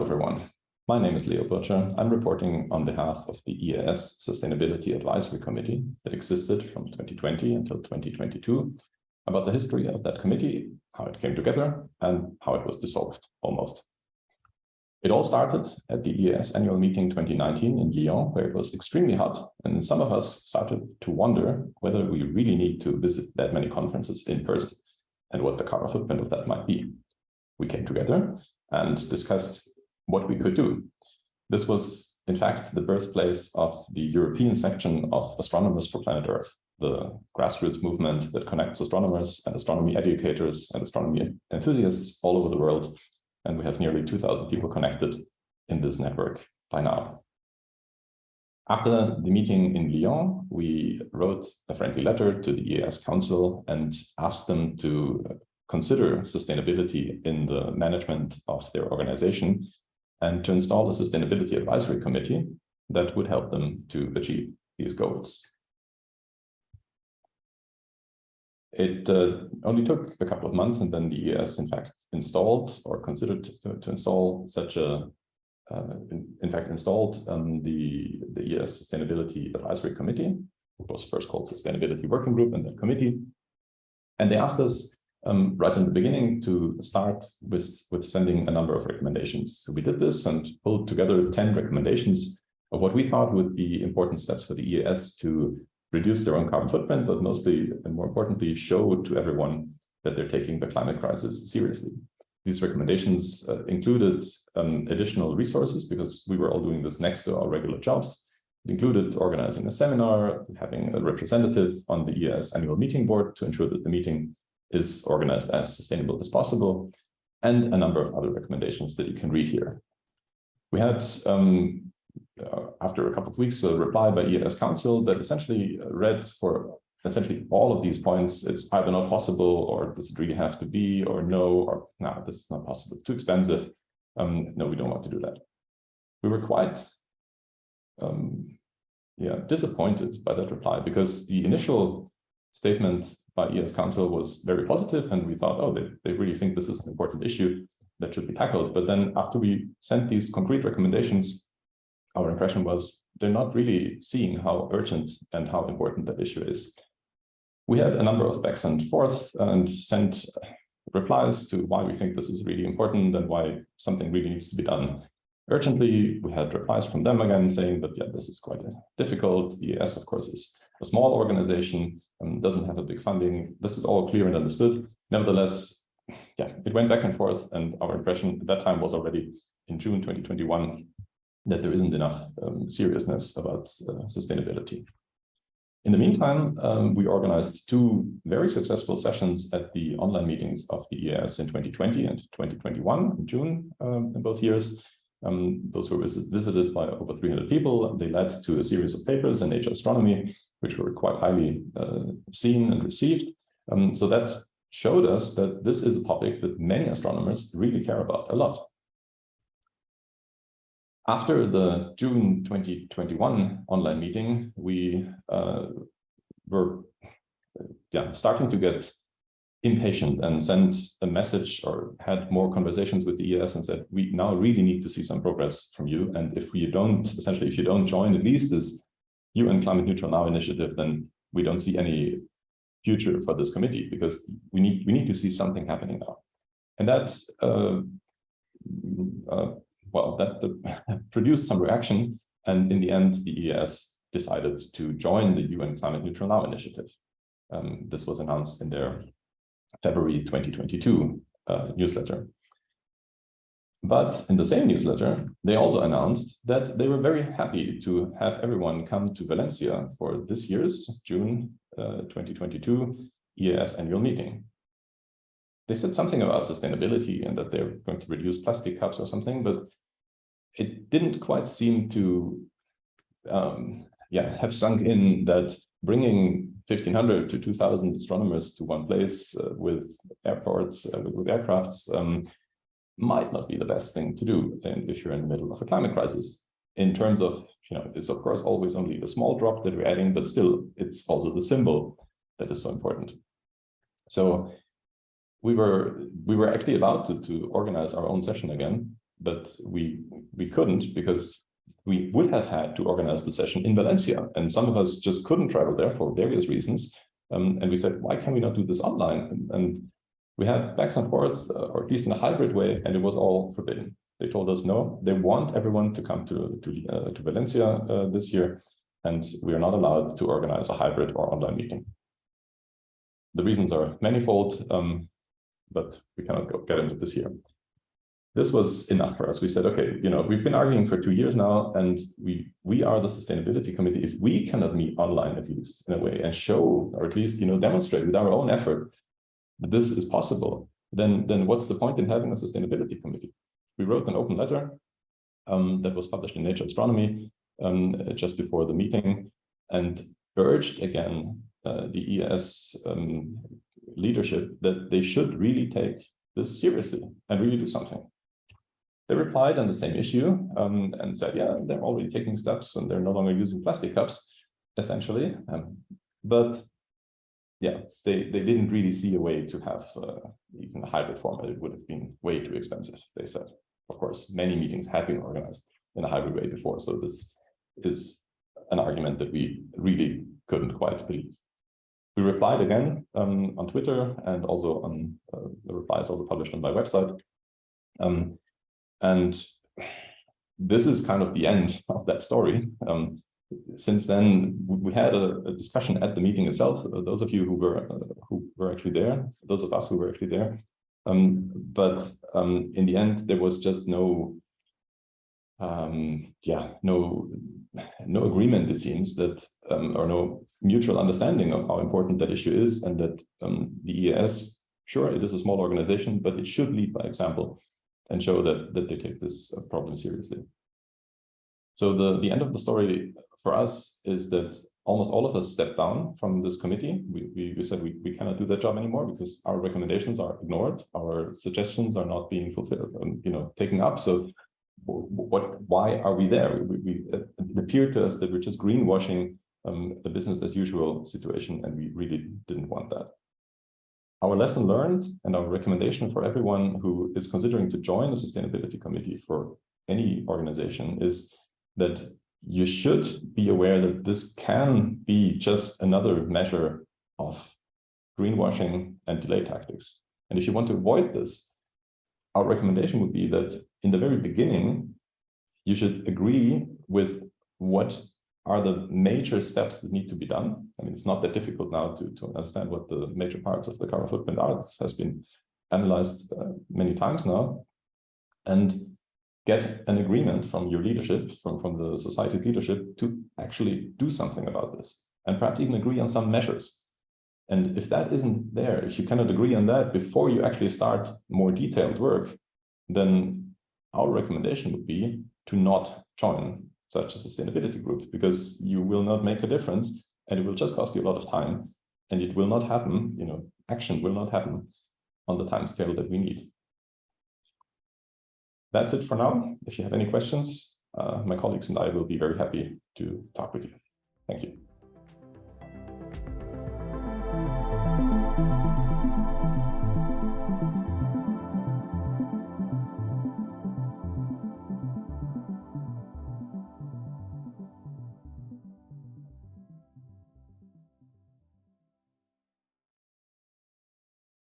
Hello, everyone. My name is Burtscher. I'm reporting on behalf of the EAS Sustainability Advisory Committee that existed from 2020 until 2022, about the history of that committee, how it came together, and how it was dissolved, almost. It all started at the EAS annual meeting 2019 in Lyon, where it was extremely hot, and some of us started to wonder whether we really need to visit that many conferences in person and what the carbon footprint of that might be. We came together and discussed what we could do. This was, in fact, the birthplace of the European section of Astronomers for Planet Earth, the grassroots movement that connects astronomers and astronomy educators and astronomy enthusiasts all over the world. And we have nearly 2,000 people connected in this network by now. After the meeting in Lyon, we wrote a friendly letter to the EAS Council and asked them to consider sustainability in the management of their organization and to install a Sustainability Advisory Committee that would help them to achieve these goals. It only took a couple of months, and then the EAS, in fact, installed or considered to install such a, installed the EAS Sustainability Advisory Committee. It was first called Sustainability Working Group and that committee. And they asked us right in the beginning to start with sending a number of recommendations. So we did this and pulled together 10 recommendations of what we thought would be important steps for the EAS to reduce their own carbon footprint, but mostly and more importantly, show to everyone that they're taking the climate crisis seriously. These recommendations included additional resources because we were all doing this next to our regular jobs. It included organizing a seminar, having a representative on the EAS annual meeting board to ensure that the meeting is organized as sustainable as possible, and a number of other recommendations that you can read here. We had, after a couple of weeks, a reply by EAS Council that essentially read for essentially all of these points. It's either not possible, or does it really have to be, or no, or no, this is not possible, it's too expensive. No, we don't want to do that. We were quite disappointed by that reply, because the initial statement by EAS Council was very positive, and we thought, oh, they really think this is an important issue that should be tackled. But then after we sent these concrete recommendations, our impression was they're not really seeing how urgent and how important that issue is. We had a number of backs and forths and sent replies to why we think this is really important and why something really needs to be done urgently. We had replies from them again saying that, yeah, this is quite difficult. The EAS, of course, is a small organization and doesn't have a big funding. This is all clear and understood. Nevertheless, yeah, it went back and forth, and our impression at that time was already in June 2021 that there isn't enough seriousness about sustainability. In the meantime, we organized 2 very successful sessions at the online meetings of the EAS in 2020 and 2021 in June in both years. Those were visited by over 300 people. They led to a series of papers in Nature Astronomy, which were quite highly seen and received. So that showed us that this is a topic that many astronomers really care about a lot. After the June 2021 online meeting, we were starting to get impatient and sent a message or had more conversations with the EAS and said, we now really need to see some progress from you. And if you don't join at least this UN Climate Neutral Now initiative, then we don't see any future for this committee, because we need to see something happening now. And that produced some reaction, and in the end, the EAS decided to join the UN Climate Neutral Now initiative. This was announced in their February 2022 newsletter. But in the same newsletter, they also announced that they were very happy to have everyone come to Valencia for this year's June 2022 EAS annual meeting. They said something about sustainability and that they're going to reduce plastic cups or something, but it didn't quite seem to have sunk in that bringing 1,500 to 2,000 astronomers to one place with airports, with aircrafts, might not be the best thing to do if you're in the middle of a climate crisis. In terms of, it's of course always only a small drop that we're adding, but still, it's also the symbol that is so important. So we were actually about to organize our own session again, but we couldn't because we would have had to organize the session in Valencia, and some of us just couldn't travel there for various reasons. And we said, why can we not do this online? And we had backs and forth, or at least in a hybrid way, and it was all forbidden. They told us no, they want everyone to come to Valencia this year, and we are not allowed to organize a hybrid or online meeting. The reasons are manifold, but we cannot get into this here. This was enough for us. We said, okay, we've been arguing for 2 years now, and we are the Sustainability Committee. If we cannot meet online, at least in a way, and show, or at least demonstrate with our own effort that this is possible, then what's the point in having a Sustainability Committee? We wrote an open letter that was published in Nature Astronomy just before the meeting, and urged again the EAS leadership that they should really take this seriously and really do something. They replied on the same issue and said, yeah, they're already taking steps and they're no longer using plastic cups, essentially. But yeah, they didn't really see a way to have even a hybrid format. It would have been way too expensive, they said. Of course, many meetings had been organized in a hybrid way before, so this is an argument that we really couldn't quite believe. We replied again on Twitter, and also on the reply is also published on my website. And this is kind of the end of that story. Since then, we had a discussion at the meeting itself. Those of you who were actually there, those of us who were actually there. But in the end, there was just no agreement, it seems, that or no mutual understanding of how important that issue is, and that the EAS, sure, it is a small organization, but it should lead by example and show that they take this problem seriously. So the end of the story for us is that almost all of us stepped down from this committee. We said we cannot do that job anymore because our recommendations are ignored, our suggestions are not being fulfilled, taken up. So why are we there? It appeared to us that we're just greenwashing the business as usual situation, and we really didn't want that. Our lesson learned and our recommendation for everyone who is considering to join the Sustainability Committee for any organization is that you should be aware that this can be just another measure of greenwashing and delay tactics. And if you want to avoid this, our recommendation would be that in the very beginning, you should agree with what are the major steps that need to be done. I mean, it's not that difficult now to understand what the major parts of the carbon footprint are. This has been analyzed many times now. And get an agreement from your leadership, from the society's leadership, to actually do something about this, and perhaps even agree on some measures. And if that isn't there, if you cannot agree on that before you actually start more detailed work, then our recommendation would be to not join such a sustainability group, because you will not make a difference, and it will just cost you a lot of time, and it will not happen, action will not happen on the time scale that we need. That's it for now. If you have any questions, my colleagues and I will be very happy to talk with you. Thank you.